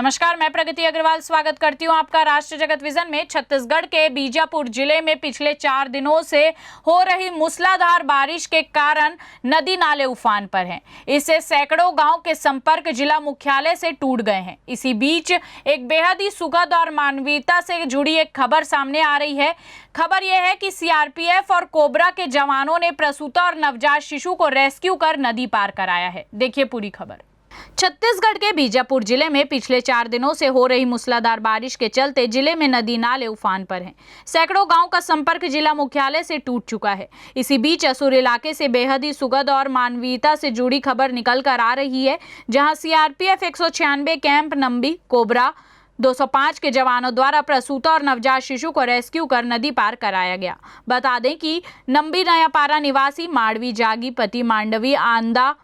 नमस्कार, मैं प्रगति अग्रवाल स्वागत करती हूं आपका राष्ट्र जगत विजन में। छत्तीसगढ़ के बीजापुर जिले में पिछले 4 दिनों से हो रही मूसलाधार बारिश के कारण नदी नाले उफान पर हैं। इससे सैकड़ों गांव के संपर्क जिला मुख्यालय से टूट गए हैं। इसी बीच एक बेहद ही सुखद और मानवीयता से जुड़ी एक खबर सामने आ रही है। खबर यह है कि सीआरपीएफ और कोबरा के जवानों ने प्रसूता और नवजात शिशु को रेस्क्यू कर नदी पार कराया है। देखिए पूरी खबर। छत्तीसगढ़ के बीजापुर जिले में पिछले 4 दिनों से हो रही मूसलाधार बारिश के चलते जिले में नदी नाले उफान पर हैं। सैकड़ों गांव का संपर्क जिला मुख्यालय से टूट चुका है। इसी बीच असुर इलाके से बेहद ही सुखद और मानवीयता से जुड़ी खबर निकल कर आ रही है, जहां सीआरपीएफ 196 कैंप नंबी, कोबरा 205 के जवानों द्वारा प्रसूता और नवजात शिशु को रेस्क्यू कर नदी पार कराया गया। बता दें कि नंबी नयापारा निवासी माड़वी जागी पति मांडवी आंदा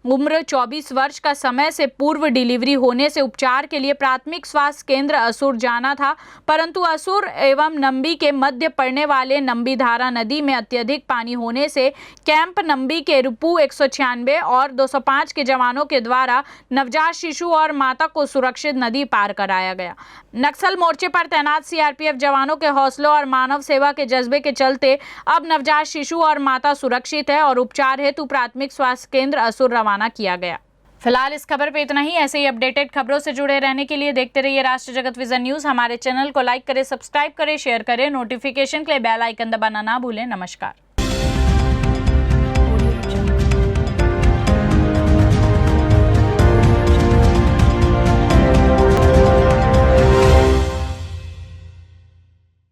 उम्र 24 वर्ष का समय से पूर्व डिलीवरी होने से उपचार के लिए प्राथमिक स्वास्थ्य केंद्र असुर जाना था, परंतु असुर एवं नंबी के मध्य पड़ने वाले नंबी धारा नदी में अत्यधिक पानी होने से कैंप नंबी के रुपू 196 और 205 के जवानों के द्वारा नवजात शिशु और माता को सुरक्षित नदी पार कराया गया। नक्सल मोर्चे पर तैनात सीआरपीएफ जवानों के हौसलों और मानव सेवा के जज्बे के चलते अब नवजात शिशु और माता सुरक्षित है और उपचार हेतु प्राथमिक स्वास्थ्य केंद्र असुर रवाना किया गया। फिलहाल इस खबर पे इतना ही। ऐसे ही अपडेटेड खबरों से जुड़े रहने के लिए देखते रहिए राष्ट्र जगत विजन न्यूज। हमारे चैनल को लाइक करें, सब्सक्राइब करें, शेयर करें। नोटिफिकेशन के लिए बेल आइकन दबाना ना भूलें। नमस्कार।